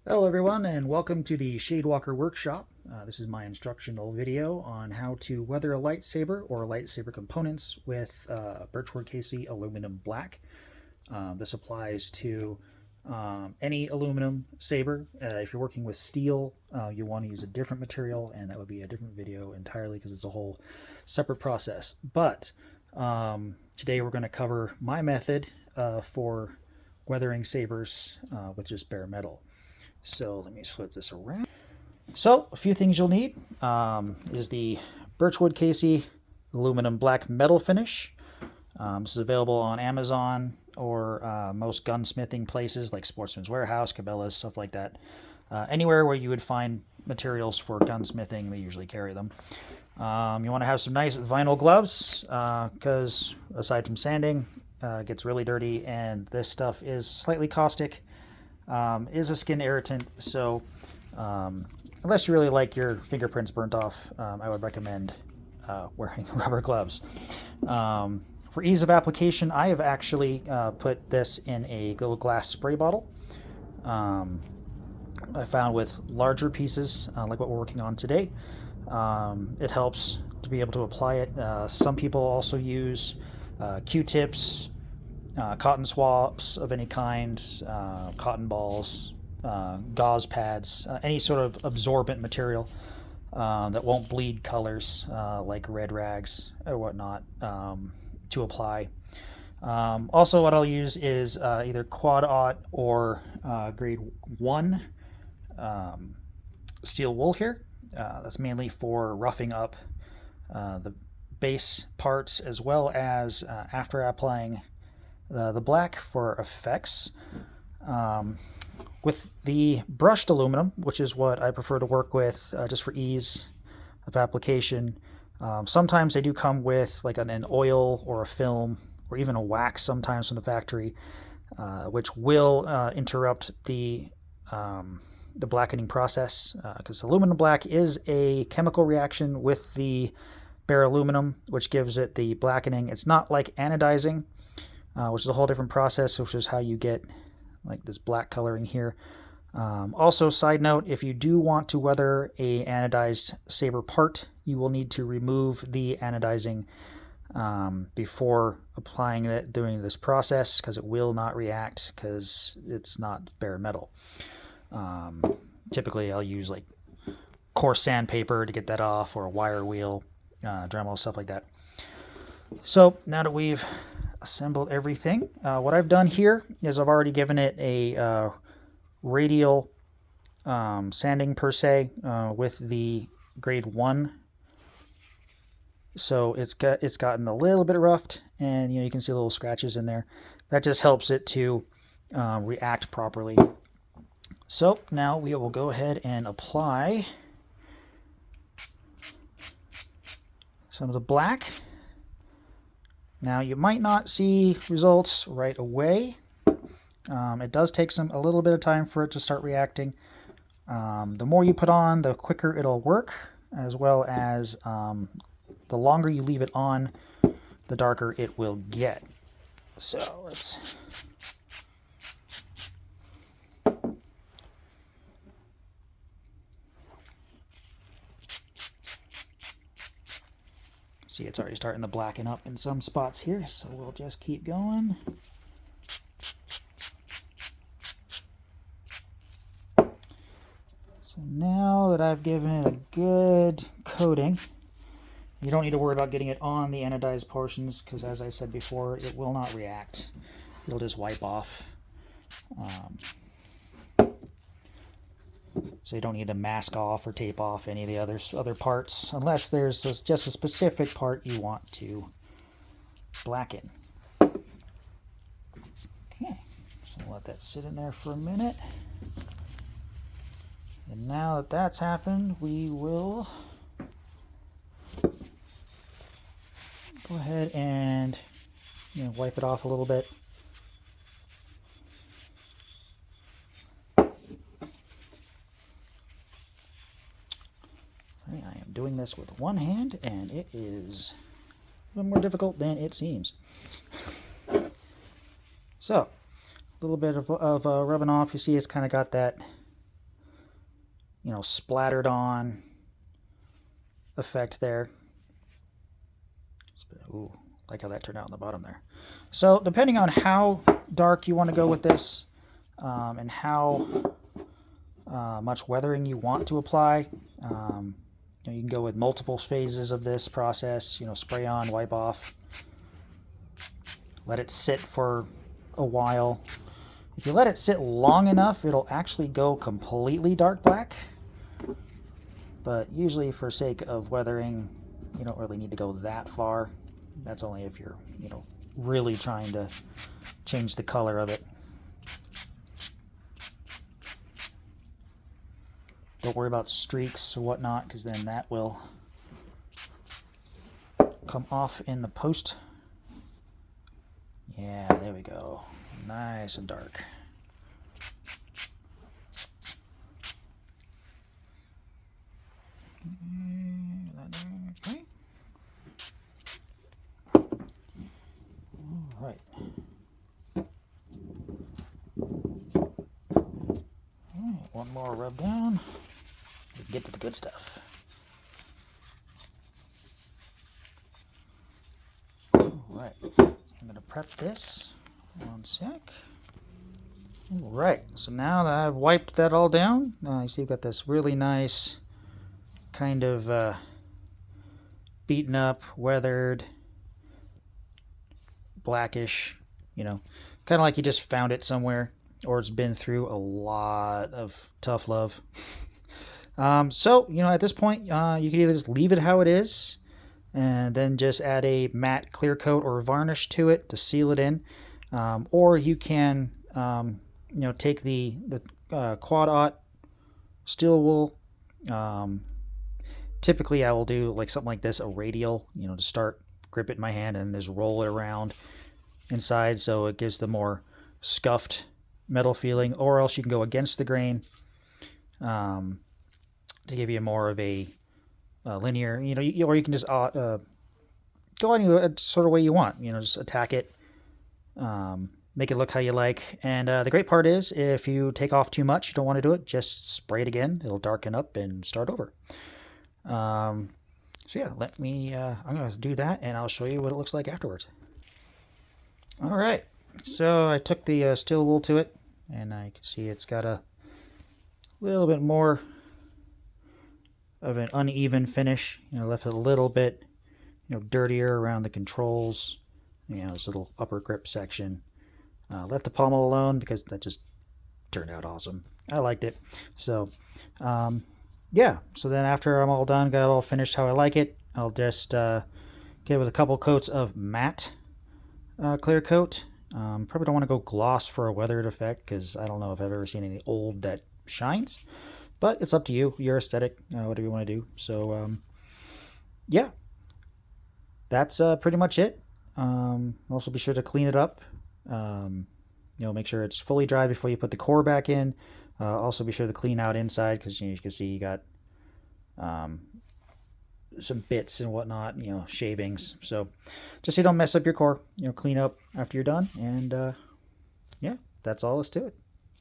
Hello everyone and welcome to the Shadewalker Workshop. This is my instructional video on how to weather a lightsaber or lightsaber components with Birchwood Casey aluminum black. This applies to any aluminum saber. If you're working with steel, you want to use a different material, and that would be a different video entirely because it's a whole separate process. But today we're going to cover my method for weathering sabers with just bare metal. So let me flip this around. So a few things you'll need is the Birchwood Casey aluminum black metal finish. This is available on Amazon or most gunsmithing places like Sportsman's Warehouse, Cabela's, stuff like that. Anywhere where you would find materials for gunsmithing, they usually carry them. You want to have some nice vinyl gloves because aside from sanding, it gets really dirty, and this stuff is slightly caustic. Is a skin irritant, so unless you really like your fingerprints burnt off, I would recommend wearing rubber gloves. For ease of application, I have actually put this in a little glass spray bottle. I found with larger pieces, like what we're working on today, it helps to be able to apply it. Some people also use Q-tips, cotton swabs of any kind, cotton balls, gauze pads, any sort of absorbent material that won't bleed colors like red rags or whatnot to apply. Also, what I'll use is either quad-aught or grade 1 steel wool here. That's mainly for roughing up the base parts as well as after applying the black for effects. With the brushed aluminum, which is what I prefer to work with just for ease of application, sometimes they do come with like an oil or a film or even a wax sometimes from the factory, which will interrupt the blackening process, because aluminum black is a chemical reaction with the bare aluminum, which gives it the blackening. It's not like anodizing, which is a whole different process, which is how you get like this black coloring here. Also, side note, if you do want to weather a anodized saber part, you will need to remove the anodizing before applying it during this process, because it will not react because it's not bare metal. Typically I'll use like coarse sandpaper to get that off, or a wire wheel, Dremel, stuff like that. So now that we've assembled everything, what I've done here is I've already given it a radial sanding per se with the grade 1, so it's gotten a little bit roughed, and you can see little scratches in there. That just helps it to react properly. So now we will go ahead and apply some of the black. Now you might not see results right away. It does take a little bit of time for it to start reacting. The more you put on, the quicker it'll work, as well as the longer you leave it on, the darker it will get. So let's see, it's already starting to blacken up in some spots here, so we'll just keep going. So now that I've given it a good coating, you don't need to worry about getting it on the anodized portions, because as I said before, it will not react. It'll just wipe off. So you don't need to mask off or tape off any of the other parts, unless there's just a specific part you want to blacken. Okay, so let that sit in there for a minute. And now that that's happened, we will go ahead and wipe it off a little bit. I am doing this with one hand, and it is a little more difficult than it seems. So, a little bit of rubbing off. You see it's kind of got that splattered on effect there. Ooh, like how that turned out on the bottom there. So depending on how dark you want to go with this, and how much weathering you want to apply, you can go with multiple phases of this process. Spray on, wipe off, let it sit for a while. If you let it sit long enough, it'll actually go completely dark black. But usually, for sake of weathering, you don't really need to go that far. That's only if you're, really trying to change the color of it. Don't worry about streaks or whatnot, because then that will come off in the post. Yeah, there we go. Nice and dark. Okay. All right. One more rub down. We can get to the good stuff. All right. I'm going to prep this. One sec. All right. So now that I've wiped that all down, you see you've got this really nice kind of beaten up, weathered, blackish, kind of like you just found it somewhere, or it's been through a lot of tough love. So, at this point, you can either just leave it how it is and then just add a matte clear coat or varnish to it to seal it in. Or you can, take the quad aught steel wool. Typically, I will do like something like this, a radial, to start, grip it in my hand and just roll it around inside, so it gives the more scuffed metal feeling. Or else you can go against the grain to give you more of a linear, or you can just go any sort of way you want, just attack it, make it look how you like. And the great part is, if you take off too much, you don't want to do it, just spray it again. It'll darken up and start over. So yeah, I'm going to do that and I'll show you what it looks like afterwards. All right, so I took the steel wool to it, and I can see it's got a little bit more of an uneven finish. Left it a little bit, dirtier around the controls, this little upper grip section. Left the pommel alone because that just turned out awesome. I liked it. So, yeah. So then after I'm all done, got it all finished how I like it, I'll just get it with a couple coats of matte clear coat. Probably don't want to go gloss for a weathered effect, because I don't know if I've ever seen any old that shines. But it's up to you, your aesthetic, whatever you want to do. So, yeah, that's pretty much it. Also be sure to clean it up. Make sure it's fully dry before you put the core back in. Also be sure to clean out inside, because you can see you got some bits and whatnot, shavings. So just so you don't mess up your core, clean up after you're done. And yeah, that's all is to it.